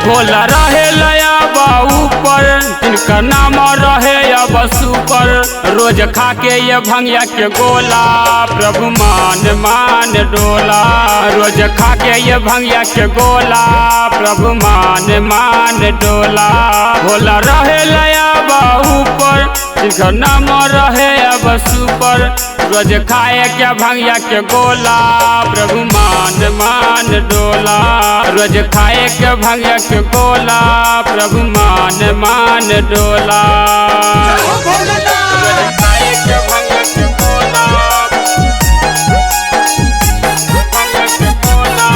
भोला रहे लया ऊपर, जिनका नाम रहे अब सुपर। रोज खा के ये भंगिया के गोला, प्रभु मान मान डोला। रोज खा के ये भंगिया के गोला, प्रभु मान मान डोला। भोला रहे लया ऊपर, जिनका नाम रहे अब सुपर। रोज खाए क्या भंगिया के गोला, प्रभु मान मान डोला। रोज खाए क्या भंगिया के गोला, प्रभु मान मान डोला। रोज खाए क्या भंगिया के गोला, भंगिया के गोला।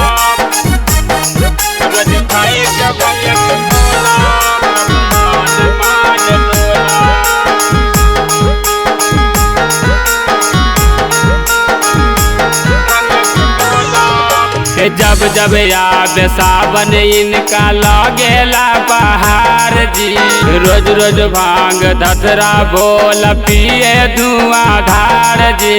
रोज खाए क्या भंगिया के गोला, प्रभु मान मान डोला। जब जब याद सावन इनका लगेला बहार जी। रोज रोज भांग धतरा बोल पिए धुआंधार जी।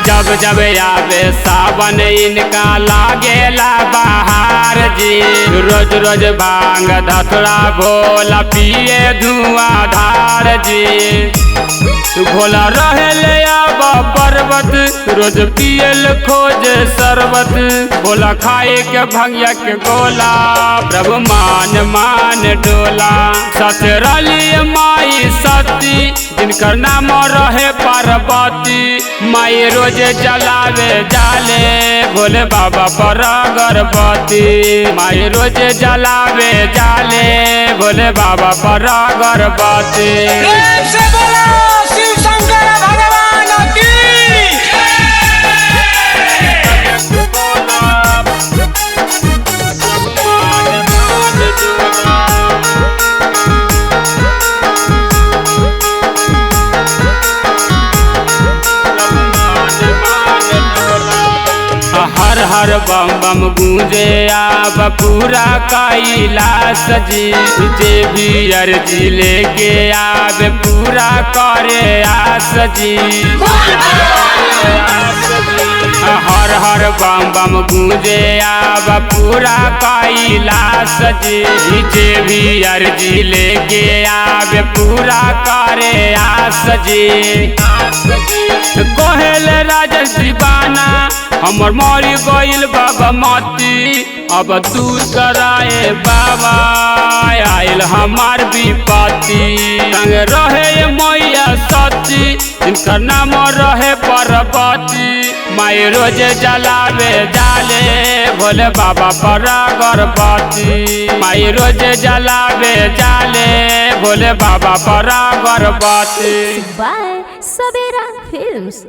जब जब याद सावन इनका लगेला बहार जी। रोज रोज भांग धतरा बोल पिए धुआंधार जी। भोला रहे अब पर्वत, रोज पियल खोज शरबत। भोला खाए के भंगिया के गोला, प्रभु मान मान डोला। ससुराली माई सती, जिनकर नाम रहे पार्वती। माई रोज जलावे जाले, भोले बाबा पर अगरबत्ती। माई रोज जलावे जाले, भोले बाबा पर अगरबत्ती। हर हर बम बम गूंजे आब पूरा कैलाश जी। जे भी अर्जी लेके आब पूरा करे आस जी। हर हर बम बम गूंजे आब पूरा कैलाश जी। जे भी अर्जी लेके आब पूरा करे आस जी। कोहेल राजेश दीवाना, हमर मरी गइल बाबा मती। अब दूर कराए बाबा, आयल हमार विपत्ति। संग रहे मैया सती, जिनका नाम रहे पार्वती। माई रोज जलावे जाले, भोले बाबा पर अगरबत्ती। माई रोज जलावे जाले, भोले बाबा पर अगरबत्ती। बाय सवेरा फिल्म्स।